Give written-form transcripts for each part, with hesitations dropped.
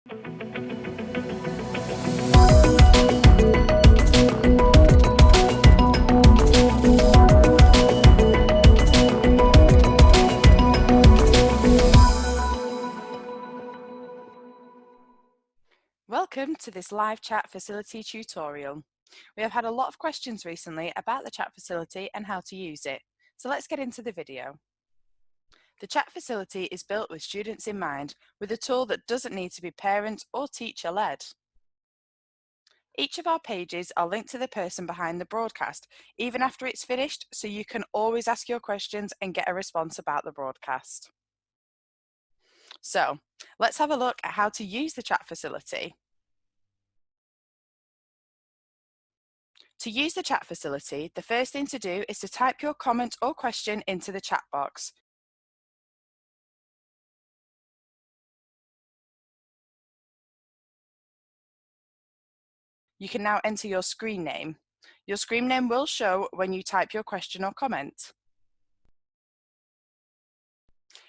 Welcome to this live chat facility tutorial. We have had a lot of questions recently about the chat facility and how to use it, so let's get into the video. The chat facility is built with students in mind, with a tool that doesn't need to be parent or teacher led. Each of our pages are linked to the person behind the broadcast, even after it's finished, so you can always ask your questions and get a response about the broadcast. So, let's have a look at how to use the chat facility. To use the chat facility, the first thing to do is to type your comment or question into the chat box. You can now enter your screen name. Your screen name will show when you type your question or comment.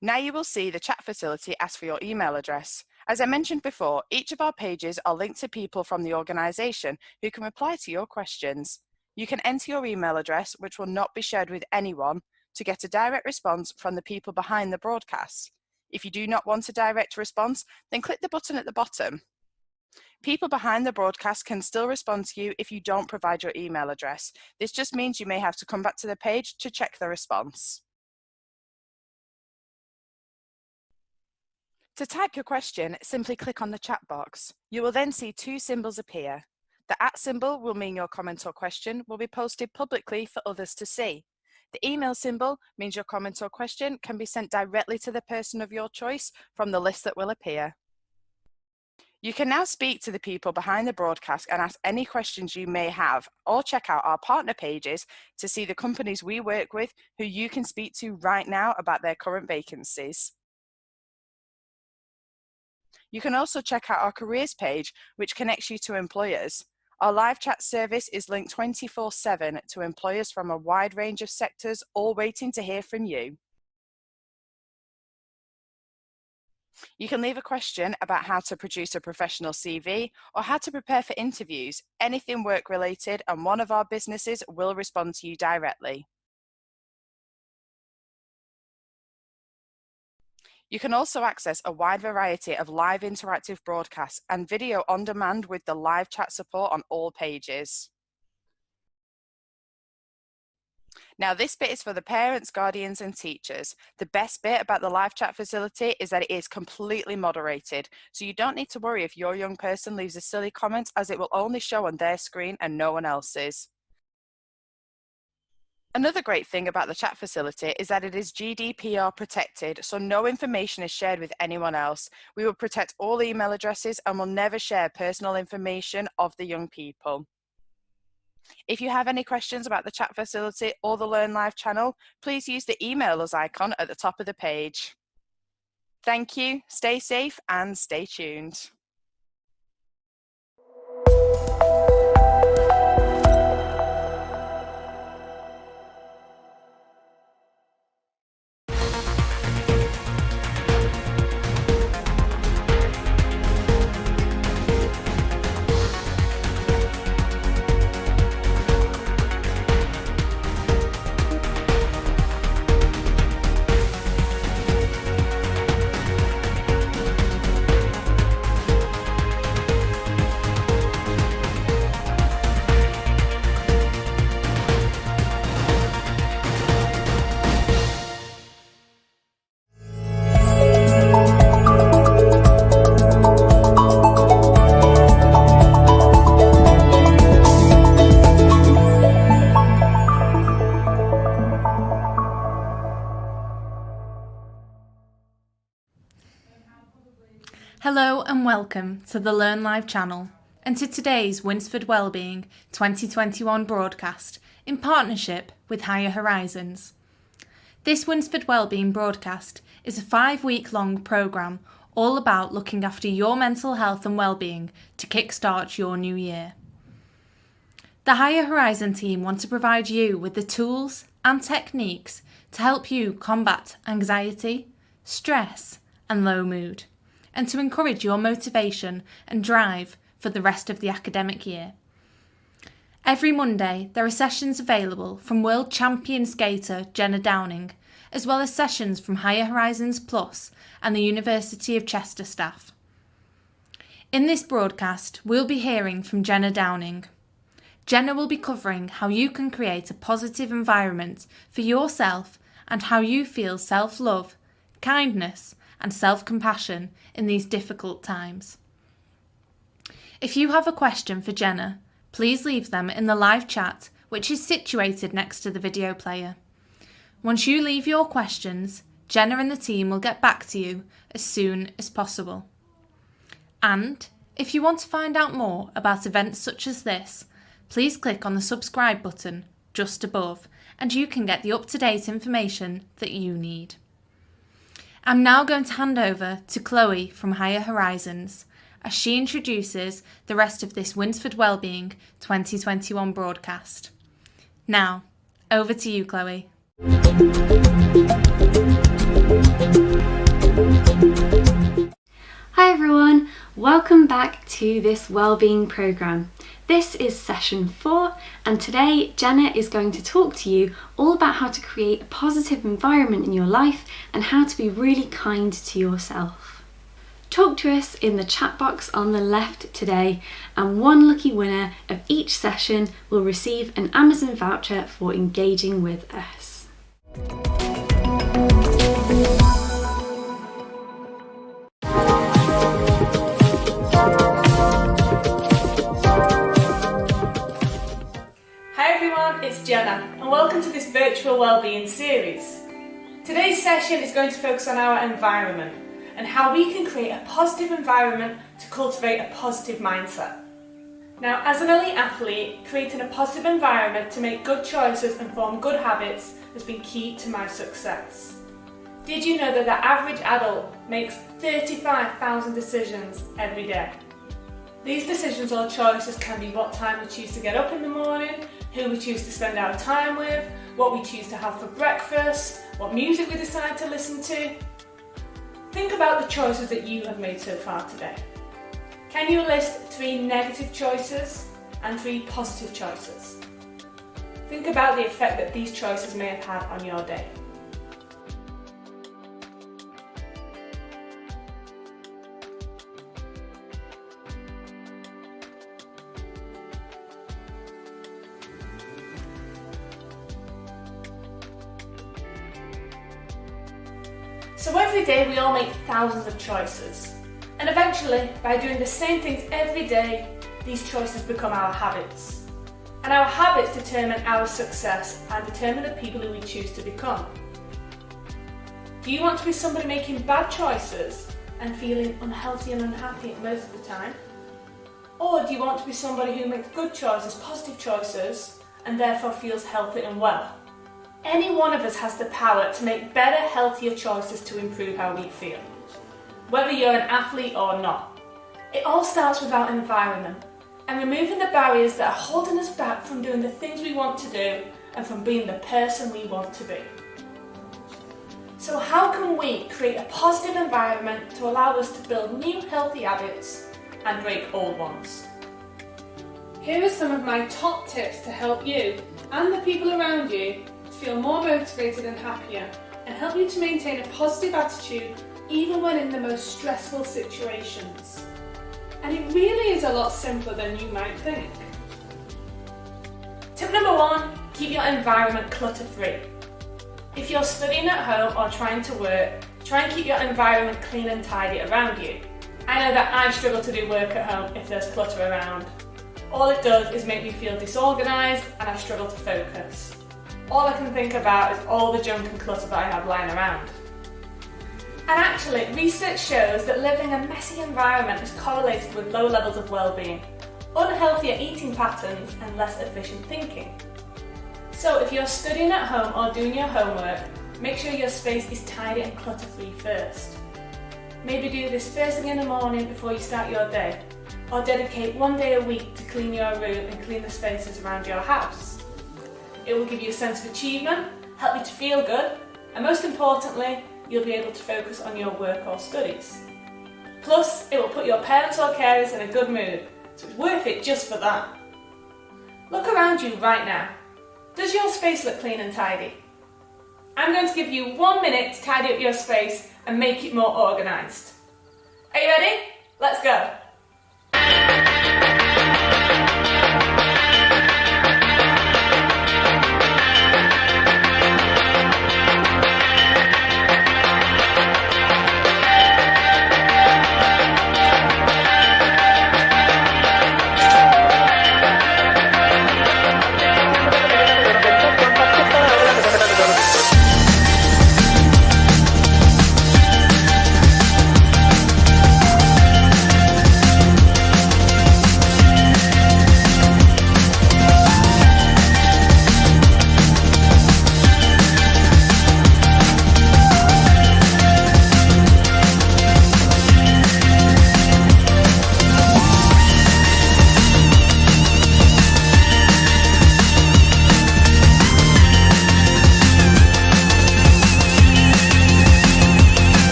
Now you will see the chat facility ask for your email address. As I mentioned before, each of our pages are linked to people from the organisation who can reply to your questions. You can enter your email address, which will not be shared with anyone, to get a direct response from the people behind the broadcast. If you do not want a direct response, then click the button at the bottom. People behind the broadcast can still respond to you if you don't provide your email address. This just means you may have to come back to the page to check the response. To type your question, simply click on the chat box. You will then see two symbols appear. The @ symbol will mean your comment or question will be posted publicly for others to see. The email symbol means your comment or question can be sent directly to the person of your choice from the list that will appear. You can now speak to the people behind the broadcast and ask any questions you may have, or check out our partner pages to see the companies we work with who you can speak to right now about their current vacancies. You can also check out our careers page, which connects you to employers. Our live chat service is linked 24/7 to employers from a wide range of sectors, all waiting to hear from you. You can leave a question about how to produce a professional CV or how to prepare for interviews, anything work related, and one of our businesses will respond to you directly. You can also access a wide variety of live interactive broadcasts and video on demand with the live chat support on all pages. Now this bit is for the parents, guardians and teachers. The best bit about the live chat facility is that it is completely moderated, so you don't need to worry if your young person leaves a silly comment, as it will only show on their screen and no one else's. Another great thing about the chat facility is that it is GDPR protected, so no information is shared with anyone else. We will protect all email addresses and will never share personal information of the young people. If you have any questions about the chat facility or the Learn Live channel, please use the email us icon at the top of the page. Thank you, stay safe and stay tuned. Hello and welcome to the Learn Live channel and to today's Winsford Wellbeing 2021 broadcast in partnership with Higher Horizons. This Winsford Wellbeing broadcast is a 5-week-long programme all about looking after your mental health and wellbeing to kickstart your new year. The Higher Horizon team want to provide you with the tools and techniques to help you combat anxiety, stress and low mood, and to encourage your motivation and drive for the rest of the academic year. Every Monday, there are sessions available from world champion skater Jenna Downing, as well as sessions from Higher Horizons Plus and the University of Chester staff. In this broadcast, we'll be hearing from Jenna Downing. Jenna will be covering how you can create a positive environment for yourself and how you feel self-love, kindness, and self-compassion in these difficult times. If you have a question for Jenna, please leave them in the live chat, which is situated next to the video player. Once you leave your questions, Jenna and the team will get back to you as soon as possible. And if you want to find out more about events such as this, please click on the subscribe button just above and you can get the up-to-date information that you need. I'm now going to hand over to Chloe from Higher Horizons as she introduces the rest of this Winsford Wellbeing 2021 broadcast. Now, over to you, Chloe. Hi everyone, welcome back to this Wellbeing programme. This is session 4 and today Jenna is going to talk to you all about how to create a positive environment in your life and how to be really kind to yourself. Talk to us in the chat box on the left today and one lucky winner of each session will receive an Amazon voucher for engaging with us. It's Jenna and welcome to this virtual wellbeing series. Today's session is going to focus on our environment and how we can create a positive environment to cultivate a positive mindset. Now, as an elite athlete, creating a positive environment to make good choices and form good habits has been key to my success. Did you know that the average adult makes 35,000 decisions every day? These decisions or choices can be what time we choose to get up in the morning, who we choose to spend our time with, what we choose to have for breakfast, what music we decide to listen to. Think about the choices that you have made so far today. Can you list 3 negative choices and 3 positive choices? Think about the effect that these choices may have had on your day. So every day we all make thousands of choices, and eventually by doing the same things every day, these choices become our habits. And our habits determine our success and determine the people who we choose to become. Do you want to be somebody making bad choices and feeling unhealthy and unhappy most of the time? Or do you want to be somebody who makes good choices, positive choices, and therefore feels healthy and well? Any one of us has the power to make better, healthier choices to improve how we feel, whether you're an athlete or not. It all starts with our environment and removing the barriers that are holding us back from doing the things we want to do and from being the person we want to be. So how can we create a positive environment to allow us to build new healthy habits and break old ones? Here are some of my top tips to help you and the people around you feel more motivated and happier and help you to maintain a positive attitude even when in the most stressful situations. And it really is a lot simpler than you might think. Tip number 1, keep your environment clutter-free. If you're studying at home or trying to work, try and keep your environment clean and tidy around you. I know that I struggle to do work at home if there's clutter around. All it does is make me feel disorganised and I struggle to focus. All I can think about is all the junk and clutter that I have lying around. And actually, research shows that living in a messy environment is correlated with low levels of well-being, unhealthier eating patterns and less efficient thinking. So if you're studying at home or doing your homework, make sure your space is tidy and clutter-free first. Maybe do this first thing in the morning before you start your day, or dedicate one day a week to clean your room and clean the spaces around your house. It will give you a sense of achievement, help you to feel good, and most importantly, you'll be able to focus on your work or studies. Plus, it will put your parents or carers in a good mood, so it's worth it just for that. Look around you right now. Does your space look clean and tidy? I'm going to give you 1 minute to tidy up your space and make it more organised. Are you ready? Let's go!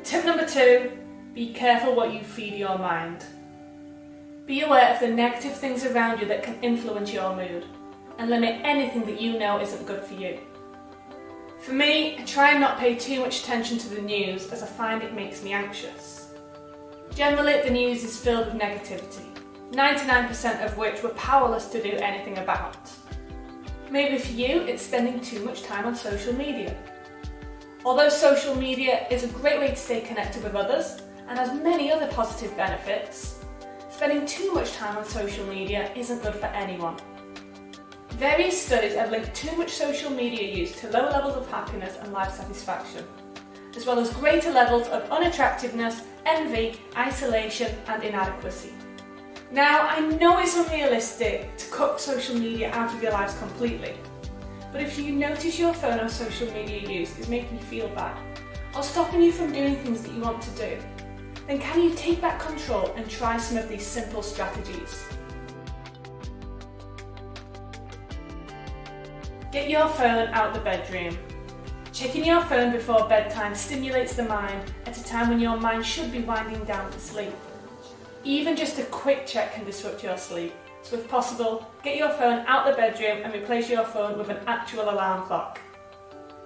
Tip number 2, be careful what you feed your mind. Be aware of the negative things around you that can influence your mood, and limit anything that you know isn't good for you. For me, I try and not pay too much attention to the news as I find it makes me anxious. Generally, the news is filled with negativity, 99% of which we're powerless to do anything about. Maybe for you, it's spending too much time on social media. Although social media is a great way to stay connected with others and has many other positive benefits, spending too much time on social media isn't good for anyone. Various studies have linked too much social media use to lower levels of happiness and life satisfaction, as well as greater levels of unattractiveness, envy, isolation and inadequacy. Now, I know it's unrealistic to cut social media out of your lives completely, but if you notice your phone or social media use is making you feel bad, or stopping you from doing things that you want to do, then can you take back control and try some of these simple strategies? Get your phone out the bedroom. Checking your phone before bedtime stimulates the mind at a time when your mind should be winding down to sleep. Even just a quick check can disrupt your sleep. So if possible, get your phone out the bedroom and replace your phone with an actual alarm clock.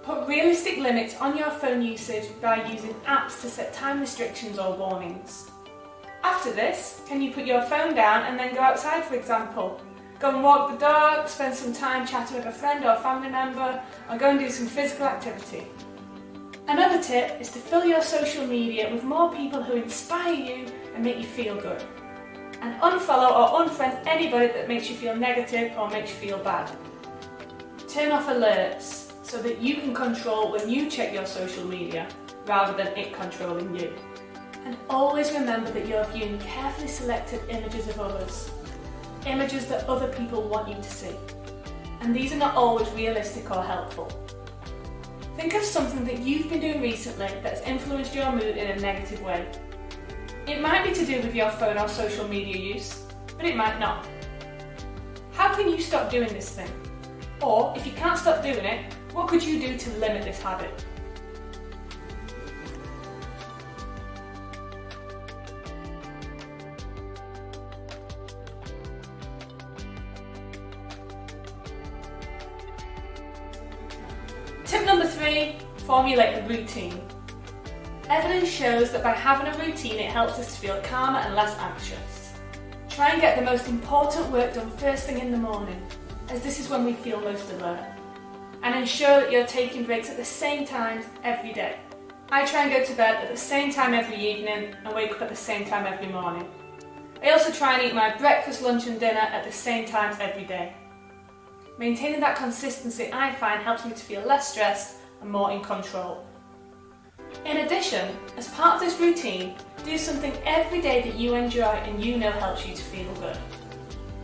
Put realistic limits on your phone usage by using apps to set time restrictions or warnings. After this, can you put your phone down and then go outside, for example? Go and walk the dog, spend some time chatting with a friend or family member, or go and do some physical activity. Another tip is to fill your social media with more people who inspire you and make you feel good. And unfollow or unfriend anybody that makes you feel negative or makes you feel bad. Turn off alerts so that you can control when you check your social media rather than it controlling you. And always remember that you're viewing carefully selected images of others, images that other people want you to see. And these are not always realistic or helpful. Think of something that you've been doing recently that has influenced your mood in a negative way. It might be to do with your phone or social media use, but it might not. How can you stop doing this thing? Or, if you can't stop doing it, what could you do to limit this habit? Tip number 3, formulate a routine. Evidence shows that by having a routine it helps us to feel calmer and less anxious. Try and get the most important work done first thing in the morning, as this is when we feel most alert. And ensure that you're taking breaks at the same times every day. I try and go to bed at the same time every evening and wake up at the same time every morning. I also try and eat my breakfast, lunch and dinner at the same times every day. Maintaining that consistency I find helps me to feel less stressed and more in control. In addition, as part of this routine, do something every day that you enjoy and you know helps you to feel good.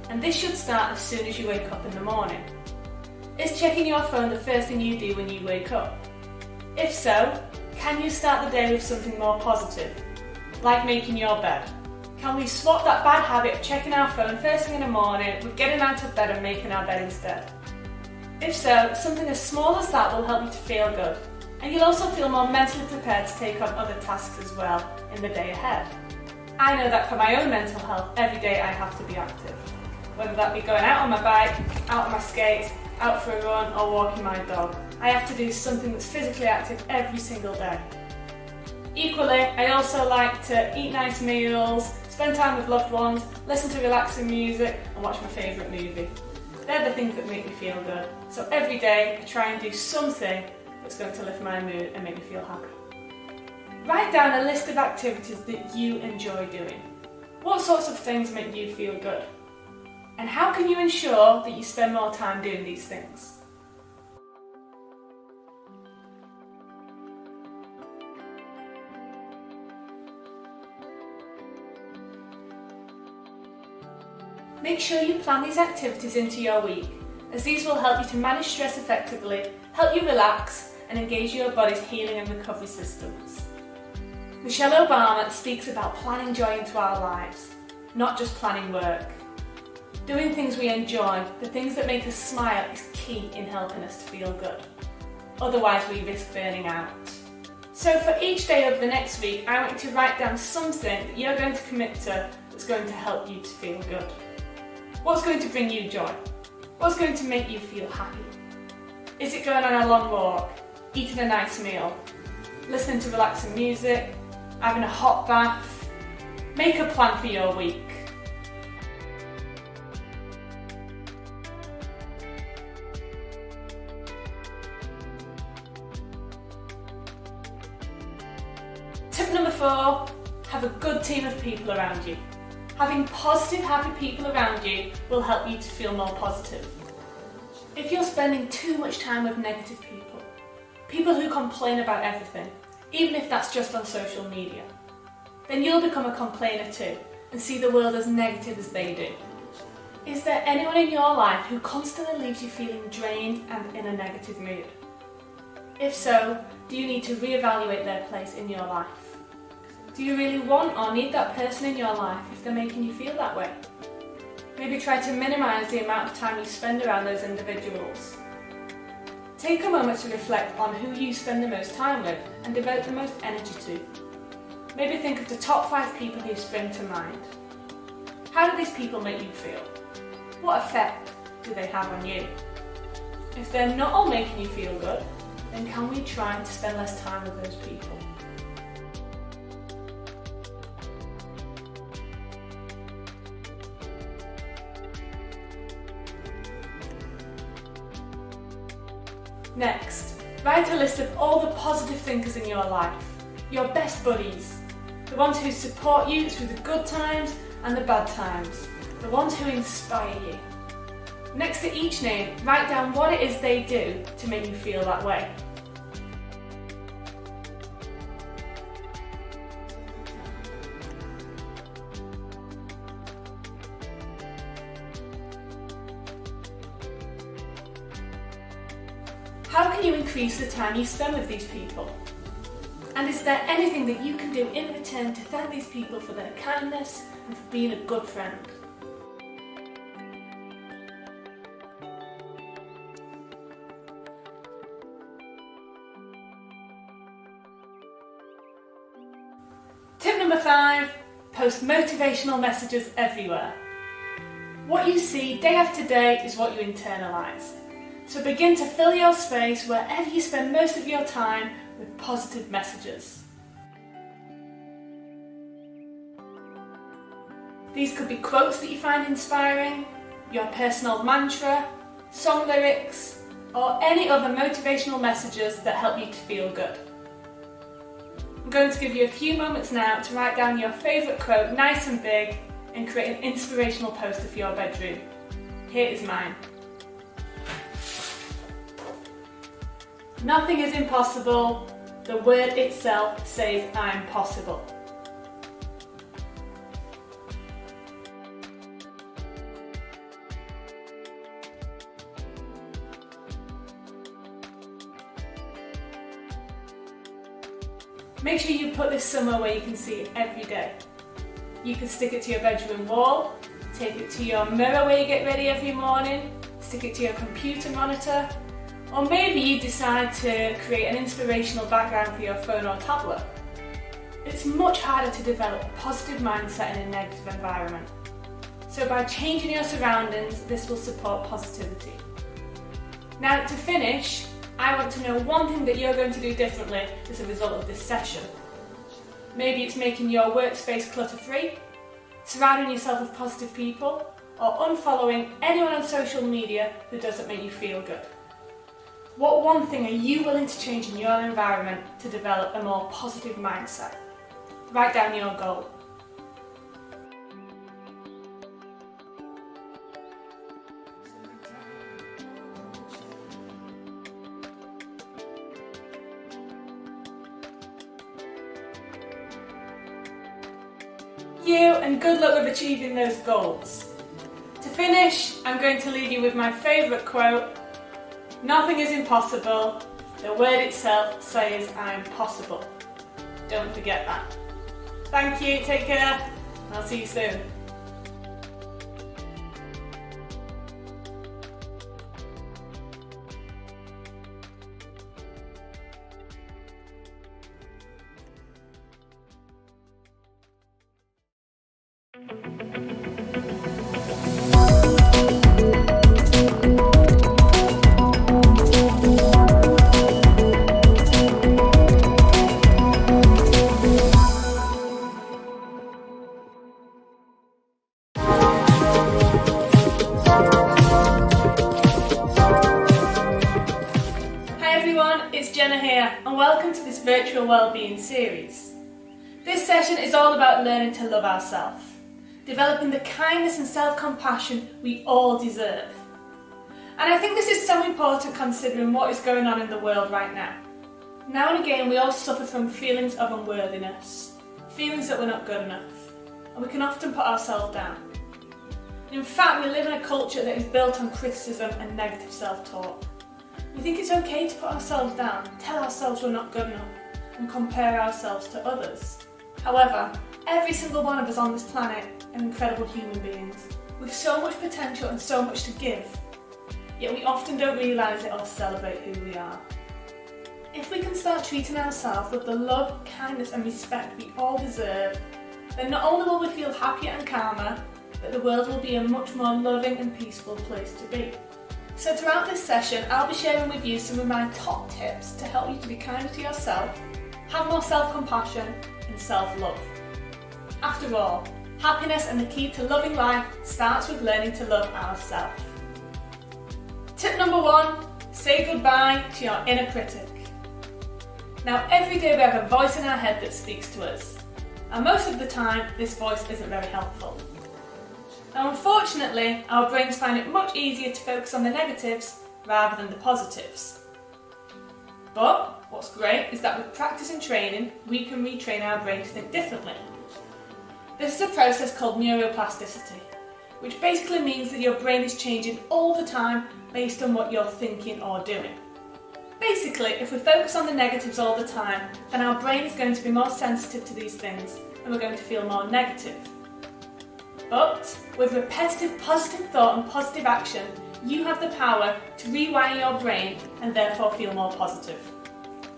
And this should start as soon as you wake up in the morning. Is checking your phone the first thing you do when you wake up? If so, can you start the day with something more positive, like making your bed? Can we swap that bad habit of checking our phone first thing in the morning with getting out of bed and making our bed instead? If so, something as small as that will help you to feel good, and you'll also feel more mentally prepared to take on other tasks as well in the day ahead. I know that for my own mental health, every day I have to be active. Whether that be going out on my bike, out on my skates, out for a run or walking my dog. I have to do something that's physically active every single day. Equally, I also like to eat nice meals, spend time with loved ones, listen to relaxing music and watch my favourite movie. They're the things that make me feel good. So every day I try and do something that's going to lift my mood and make me feel happy. Write down a list of activities that you enjoy doing. What sorts of things make you feel good? And how can you ensure that you spend more time doing these things? Make sure you plan these activities into your week, as these will help you to manage stress effectively, help you relax, and engage your body's healing and recovery systems. Michelle Obama speaks about planning joy into our lives, not just planning work. Doing things we enjoy, the things that make us smile, is key in helping us to feel good. Otherwise, we risk burning out. So for each day of the next week, I want you to write down something that you're going to commit to that's going to help you to feel good. What's going to bring you joy? What's going to make you feel happy? Is it going on a long walk, eating a nice meal, listening to relaxing music, having a hot bath? Make a plan for your week. Tip number 4, have a good team of people around you. Having positive, happy people around you will help you to feel more positive. If you're spending too much time with negative people who complain about everything, even if that's just on social media, then you'll become a complainer too and see the world as negative as they do. Is there anyone in your life who constantly leaves you feeling drained and in a negative mood? If so, do you need to reevaluate their place in your life? Do you really want or need that person in your life if they're making you feel that way? Maybe try to minimise the amount of time you spend around those individuals. Take a moment to reflect on who you spend the most time with and devote the most energy to. Maybe think of the top 5 people who spring to mind. How do these people make you feel? What effect do they have on you? If they're not all making you feel good, then can we try to spend less time with those people? Next, write a list of all the positive thinkers in your life, your best buddies, the ones who support you through the good times and the bad times, the ones who inspire you. Next to each name, write down what it is they do to make you feel that way. How can you increase the time you spend with these people? And is there anything that you can do in return to thank these people for their kindness and for being a good friend? Tip number 5, post motivational messages everywhere. What you see day after day is what you internalise. So begin to fill your space wherever you spend most of your time with positive messages. These could be quotes that you find inspiring, your personal mantra, song lyrics, or any other motivational messages that help you to feel good. I'm going to give you a few moments now to write down your favourite quote nice and big and create an inspirational poster for your bedroom. Here is mine. Nothing is impossible, The word itself says I'm possible. Make sure you put this somewhere where you can see it every day. You can stick it to your bedroom wall, take it to your mirror where you get ready every morning, stick it to your computer monitor, or maybe you decide to create an inspirational background for your phone or tablet. It's much harder to develop a positive mindset in a negative environment. So by changing your surroundings, this will support positivity. Now to finish, I want to know one thing that you're going to do differently as a result of this session. Maybe it's making your workspace clutter-free, surrounding yourself with positive people, or unfollowing anyone on social media who doesn't make you feel good. What one thing are you willing to change in your environment to develop a more positive mindset? Write down your goal. And good luck with achieving those goals. To finish, I'm going to leave you with my favourite quote: "Nothing is impossible, the word itself says I'm possible." Don't forget that. Thank you, take care, and I'll see you soon. It's Jenna here, and welcome to this virtual wellbeing series. This session is all about learning to love ourselves, developing the kindness and self-compassion we all deserve. And I think this is so important considering what is going on in the world right now. Now and again we all suffer from feelings of unworthiness, feelings that we're not good enough, and we can often put ourselves down. In fact, we live in a culture that is built on criticism and negative self-talk. We think it's okay to put ourselves down, tell ourselves we're not good enough, and compare ourselves to others. However, every single one of us on this planet are incredible human beings, with so much potential and so much to give. Yet we often don't realise it or celebrate who we are. If we can start treating ourselves with the love, kindness and respect we all deserve, then not only will we feel happier and calmer, but the world will be a much more loving and peaceful place to be. So throughout this session, I'll be sharing with you some of my top tips to help you to be kinder to yourself, have more self-compassion and self-love. After all, happiness and the key to loving life starts with learning to love ourselves. Tip number 1, say goodbye to your inner critic. Now every day we have a voice in our head that speaks to us, and most of the time this voice isn't very helpful. Now unfortunately, our brains find it much easier to focus on the negatives rather than the positives. But what's great is that with practice and training, we can retrain our brain to think differently. This is a process called neuroplasticity, which basically means that your brain is changing all the time based on what you're thinking or doing. Basically, if we focus on the negatives all the time, then our brain is going to be more sensitive to these things and we're going to feel more negative. But with repetitive positive thought and positive action, you have the power to rewire your brain and therefore feel more positive.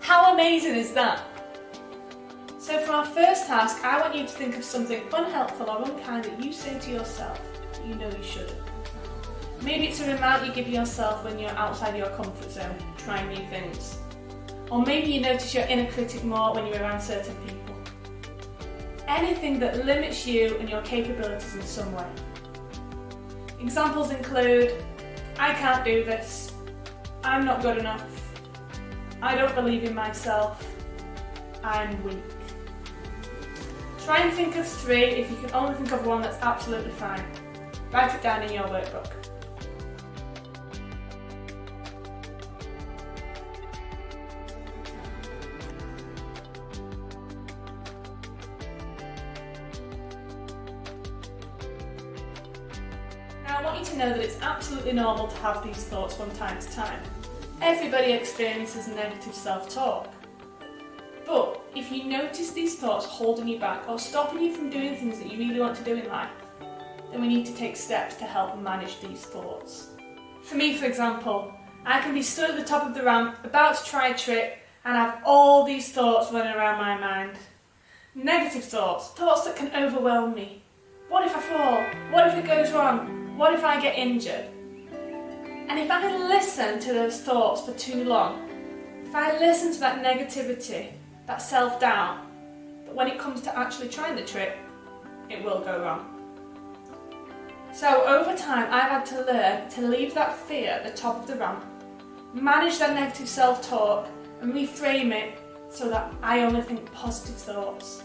How amazing is that? So for our first task, I want you to think of something unhelpful or unkind that you say to yourself that you know you shouldn't. Maybe it's a remark you give yourself when you're outside your comfort zone, trying new things. Or maybe you notice your inner critic more when you're around certain people. Anything that limits you and your capabilities in some way. Examples include, I can't do this, I'm not good enough, I don't believe in myself, I'm weak. Try and think of 3. If you can only think of 1, that's absolutely fine. Write it down in your workbook. Now I want you to know that it's absolutely normal to have these thoughts from time to time. Everybody experiences negative self-talk. But if you notice these thoughts holding you back or stopping you from doing things that you really want to do in life, then we need to take steps to help manage these thoughts. For me, for example, I can be stood at the top of the ramp about to try a trick and have all these thoughts running around my mind. Negative thoughts, thoughts that can overwhelm me. What if I fall? What if it goes wrong? What if I get injured? And if I listen to those thoughts for too long, if I listen to that negativity, that self-doubt, that when it comes to actually trying the trick, it will go wrong. So over time, I've had to learn to leave that fear at the top of the ramp, manage that negative self-talk and reframe it so that I only think positive thoughts,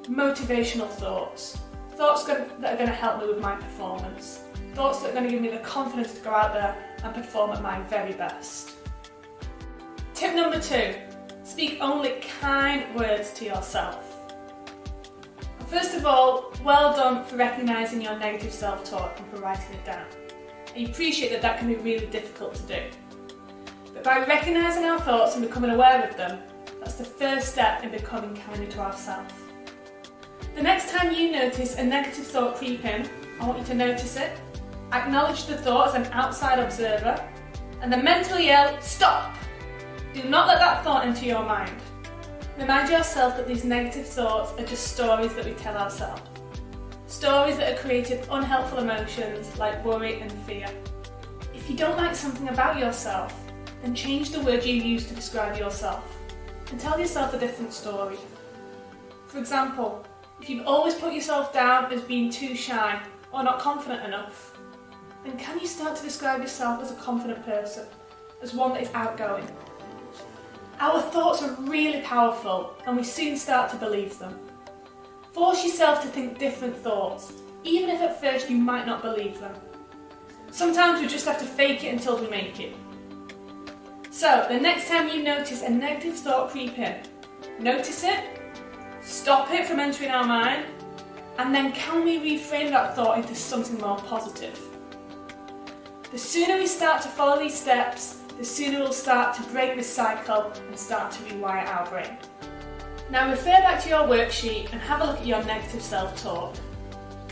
motivational thoughts, thoughts that are going to help me with my performance, thoughts that are going to give me the confidence to go out there and perform at my very best. Tip number 2, speak only kind words to yourself. First of all, well done for recognising your negative self-talk and for writing it down. I appreciate that that can be really difficult to do. But by recognising our thoughts and becoming aware of them, that's the first step in becoming kinder to ourselves. The next time you notice a negative thought creep in, I want you to notice it, acknowledge the thought as an outside observer, and then mentally yell, "Stop!" Do not let that thought enter your mind. Remind yourself that these negative thoughts are just stories that we tell ourselves. Stories that are created unhelpful emotions like worry and fear. If you don't like something about yourself, then change the word you use to describe yourself and tell yourself a different story. For example, if you've always put yourself down as being too shy or not confident enough, then can you start to describe yourself as a confident person, as one that is outgoing? Our thoughts are really powerful and we soon start to believe them. Force yourself to think different thoughts, even if at first you might not believe them. Sometimes we just have to fake it until we make it. So, the next time you notice a negative thought creep in, notice it, stop it from entering our mind, and then can we reframe that thought into something more positive? The sooner we start to follow these steps, the sooner we'll start to break this cycle and start to rewire our brain. Now refer back to your worksheet and have a look at your negative self-talk.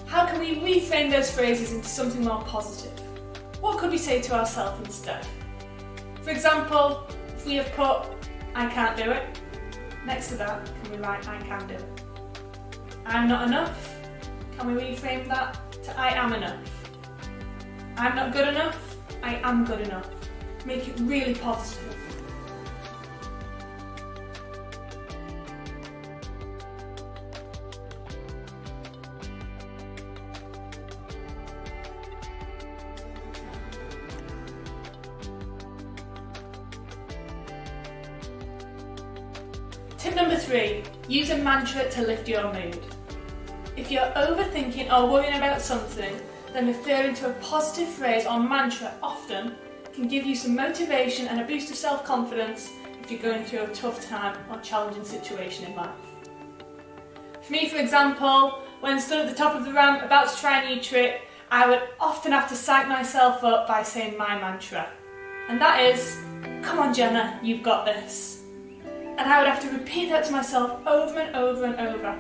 How can we reframe those phrases into something more positive? What could we say to ourselves instead? For example, if we have put, "I can't do it," next to that, can we write, "I can do it"? "I'm not enough," can we reframe that to "I am enough"? "I'm not good enough," "I am good enough." Make it really positive. Tip number 3, use a mantra to lift your mood. If you're overthinking or worrying about something, then referring to a positive phrase or mantra often can give you some motivation and a boost of self-confidence if you're going through a tough time or challenging situation in life. For me, for example, when stood at the top of the ramp about to try a new trick, I would often have to psych myself up by saying my mantra. And that is, "Come on Jenna, you've got this." And I would have to repeat that to myself over and over and over.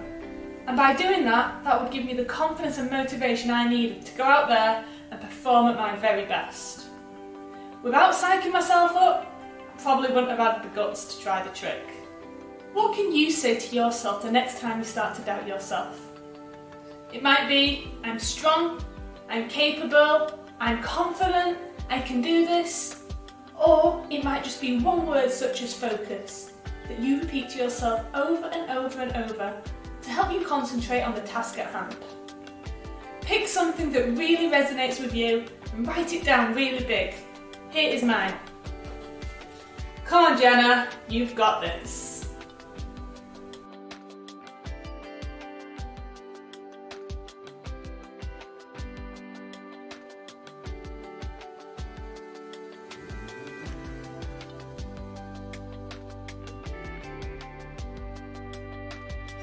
And by doing that, that would give me the confidence and motivation I needed to go out there and perform at my very best. Without psyching myself up, I probably wouldn't have had the guts to try the trick. What can you say to yourself the next time you start to doubt yourself? It might be, "I'm strong, I'm capable, I'm confident, I can do this." Or it might just be one word such as focus that you repeat to yourself over and over and over to help you concentrate on the task at hand. Pick something that really resonates with you and write it down really big. Here is mine. "Come on Jenna, you've got this."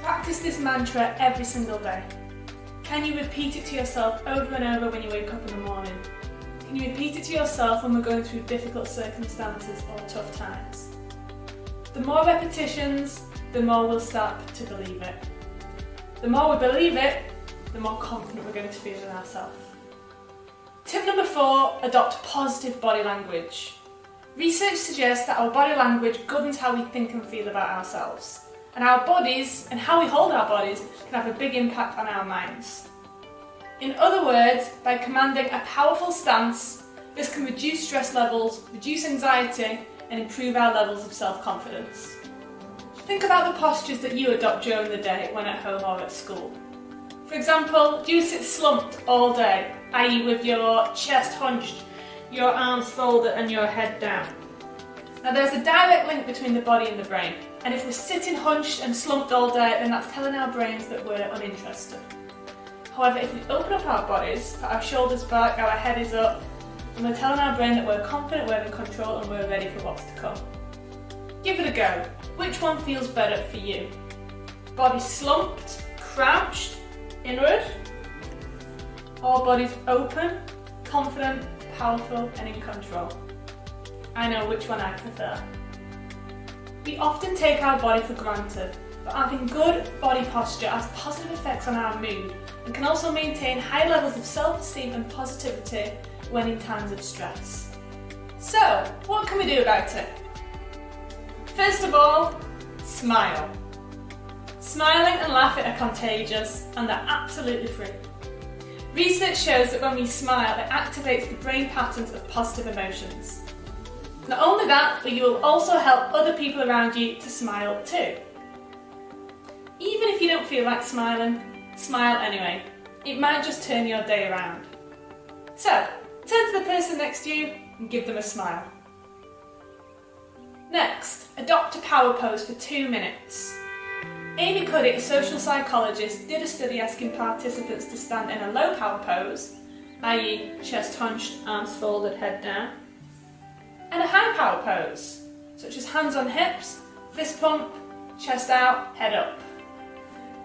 Practice this mantra every single day. Can you repeat it to yourself over and over when you wake up in the morning? Can you repeat it to yourself when we're going through difficult circumstances or tough times? The more repetitions, the more we'll start to believe it. The more we believe it, the more confident we're going to feel in ourselves. Tip number 4, adopt positive body language. Research suggests that our body language governs how we think and feel about ourselves. And our bodies, and how we hold our bodies, can have a big impact on our minds. In other words, by commanding a powerful stance, this can reduce stress levels, reduce anxiety, and improve our levels of self-confidence. Think about the postures that you adopt during the day when at home or at school. For example, do you sit slumped all day, i.e. with your chest hunched, your arms folded and your head down? Now there's a direct link between the body and the brain, and if we're sitting hunched and slumped all day, then that's telling our brains that we're uninterested. However, if we open up our bodies, put our shoulders back, our head is up, then we're telling our brain that we're confident, we're in control and we're ready for what's to come. Give it a go. Which one feels better for you? Body slumped, crouched, inward, or bodies open, confident, powerful and in control? I know which one I prefer. We often take our body for granted, but having good body posture has positive effects on our mood and can also maintain high levels of self-esteem and positivity when in times of stress. So, what can we do about it? First of all, smile. Smiling and laughing are contagious and they're absolutely free. Research shows that when we smile, it activates the brain patterns of positive emotions. Not only that, but you will also help other people around you to smile too. Even if you don't feel like smiling, smile anyway. It might just turn your day around. So, turn to the person next to you and give them a smile. Next, adopt a power pose for 2 minutes. Amy Critic, a social psychologist, did a study asking participants to stand in a low power pose, i.e. chest hunched, arms folded, head down, and a high power pose, such as hands on hips, fist pump, chest out, head up,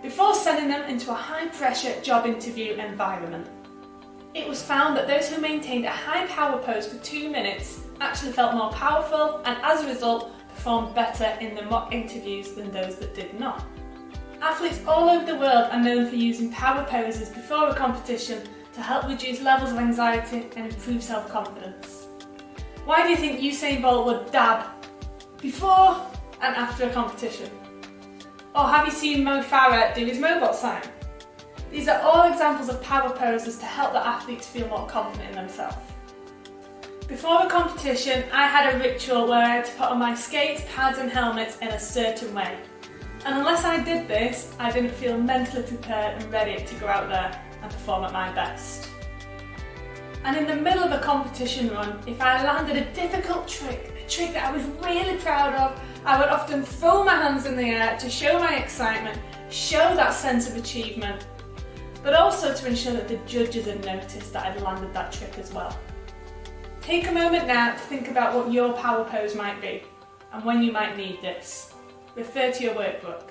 before sending them into a high pressure job interview environment. It was found that those who maintained a high power pose for 2 minutes actually felt more powerful and as a result performed better in the mock interviews than those that did not. Athletes all over the world are known for using power poses before a competition to help reduce levels of anxiety and improve self-confidence. Why do you think Usain Bolt would dab before and after a competition? Or have you seen Mo Farah do his robot sign? These are all examples of power poses to help the athletes feel more confident in themselves. Before a competition, I had a ritual where I had to put on my skates, pads and helmets in a certain way. And unless I did this, I didn't feel mentally prepared and ready to go out there and perform at my best. And in the middle of a competition run, if I landed a difficult trick, a trick that I was really proud of, I would often throw my hands in the air to show my excitement, show that sense of achievement, but also to ensure that the judges had noticed that I'd landed that trick as well. Take a moment now to think about what your power pose might be and when you might need this. Refer to your workbook.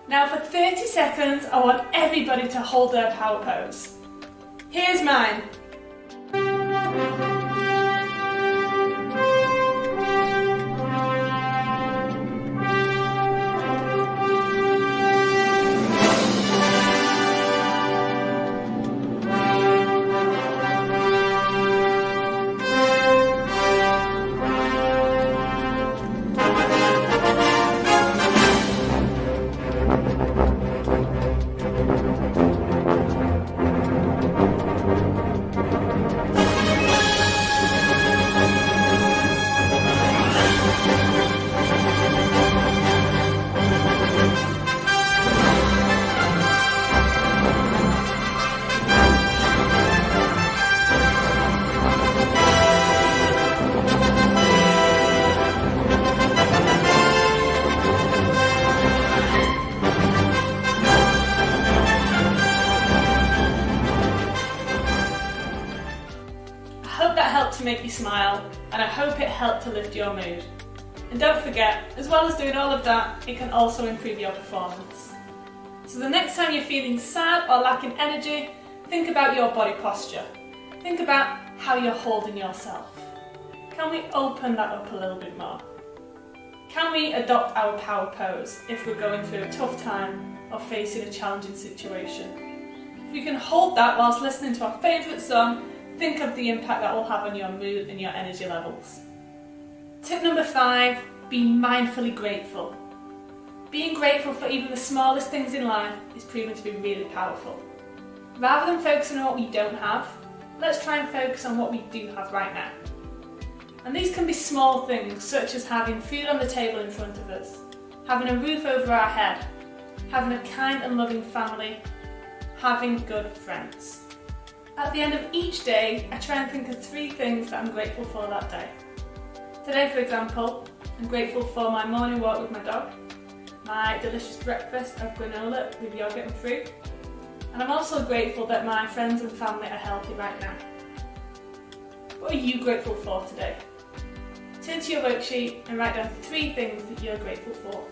Now for 30 seconds, I want everybody to hold their power pose. Here's mine. helped to make you smile, and I hope it helped to lift your mood. And don't forget, as well as doing all of that, it can also improve your performance. So the next time you're feeling sad or lacking energy, think about your body posture. Think about how you're holding yourself. Can we open that up a little bit more? Can we adopt our power pose if we're going through a tough time or facing a challenging situation? If we can hold that whilst listening to our favourite song, think of the impact that will have on your mood and your energy levels. Tip number 5, be mindfully grateful. Being grateful for even the smallest things in life is proven to be really powerful. Rather than focusing on what we don't have, let's try and focus on what we do have right now. And these can be small things such as having food on the table in front of us, having a roof over our head, having a kind and loving family, having good friends. At the end of each day, I try and think of 3 things that I'm grateful for that day. Today, for example, I'm grateful for my morning walk with my dog, my delicious breakfast of granola with yogurt and fruit, and I'm also grateful that my friends and family are healthy right now. What are you grateful for today? Turn to your worksheet and write down 3 things that you're grateful for.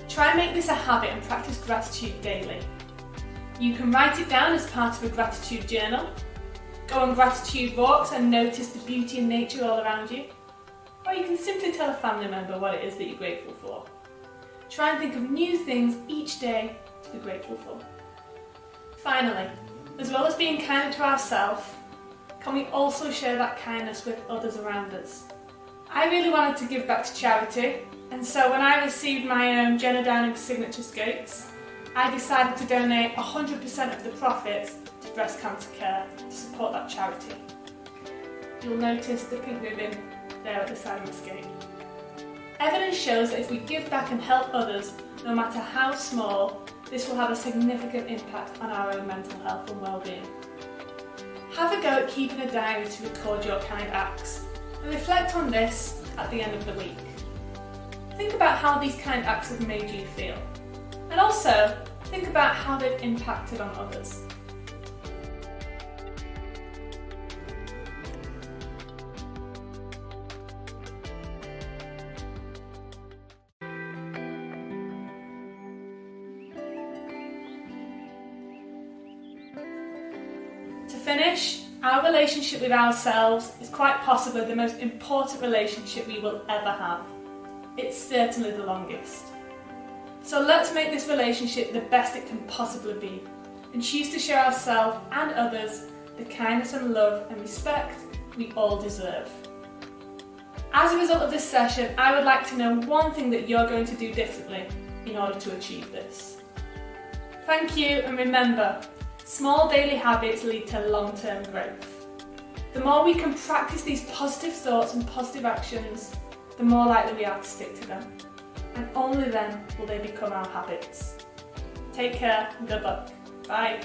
Try and make this a habit and practice gratitude daily. You can write it down as part of a gratitude journal, go on gratitude walks and notice the beauty and nature all around you, or you can simply tell a family member what it is that you're grateful for. Try and think of new things each day to be grateful for. Finally, as well as being kind to ourselves, can we also share that kindness with others around us? I really wanted to give back to charity, and so when I received my Jenna signature skates, I decided to donate 100% of the profits to breast cancer care to support that charity. You'll notice the pink ribbon there at the side of the skate. Evidence shows that if we give back and help others, no matter how small, this will have a significant impact on our own mental health and well-being. Have a go at keeping a diary to record your kind acts, and reflect on this at the end of the week. Think about how these kind acts have made you feel, and also think about how they've impacted on others. To finish, our relationship with ourselves is quite possibly the most important relationship we will ever have. It's certainly the longest. So let's make this relationship the best it can possibly be, and choose to show ourselves and others the kindness and love and respect we all deserve. As a result of this session, I would like to know one thing that you're going to do differently in order to achieve this. Thank you, and remember, small daily habits lead to long-term growth. The more we can practice these positive thoughts and positive actions, the more likely we are to stick to them. And only then will they become our habits. Take care and good luck. Bye.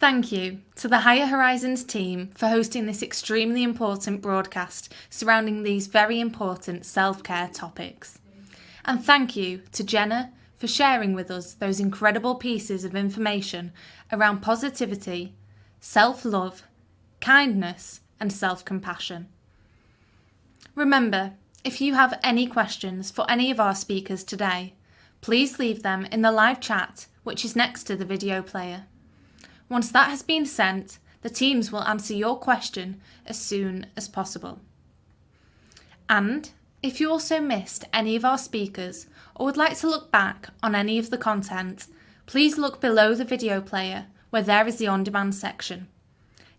Thank you to the Higher Horizons team for hosting this extremely important broadcast surrounding these very important self-care topics. And thank you to Jenna for sharing with us those incredible pieces of information around positivity, self-love, kindness, and self-compassion. Remember, if you have any questions for any of our speakers today, please leave them in the live chat, which is next to the video player. Once that has been sent, the teams will answer your question as soon as possible. And if you also missed any of our speakers or would like to look back on any of the content, please look below the video player where there is the on-demand section.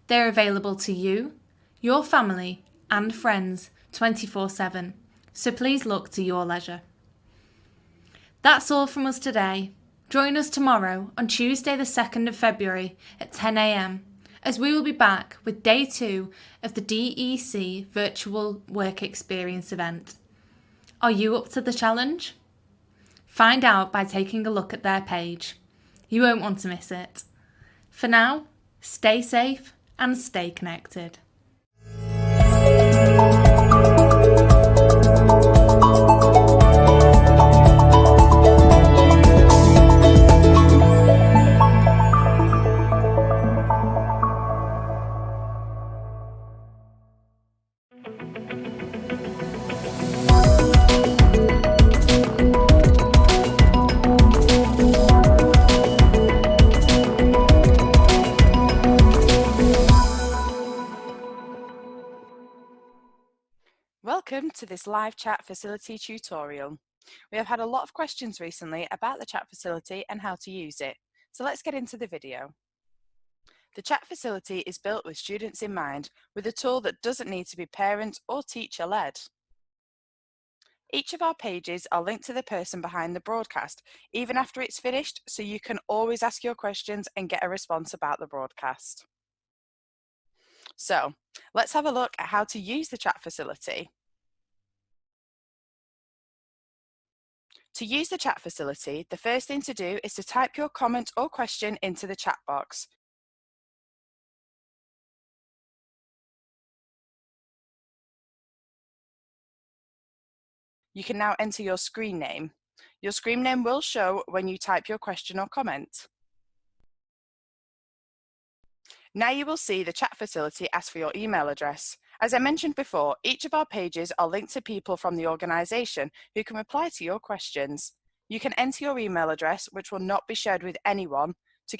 They're available to you, your family and friends 24/7, so please look to your leisure. That's all from us today. Join us tomorrow on Tuesday the 2nd of February at 10 a.m. as we will be back with day 2 of the DEC Virtual Work Experience event. Are you up to the challenge? Find out by taking a look at their page. You won't want to miss it. For now, stay safe and stay connected. Welcome to this live chat facility tutorial. We have had a lot of questions recently about the chat facility and how to use it, so let's get into the video. The chat facility is built with students in mind, with a tool that doesn't need to be parent or teacher led. Each of our pages are linked to the person behind the broadcast, even after it's finished, so you can always ask your questions and get a response about the broadcast. So, let's have a look at how to use the chat facility. To use the chat facility, the first thing to do is to type your comment or question into the chat box. You can now enter your screen name. Your screen name will show when you type your question or comment. Now you will see the chat facility ask for your email address. As I mentioned before, each of our pages are linked to people from the organisation who can reply to your questions. You can enter your email address, which will not be shared with anyone,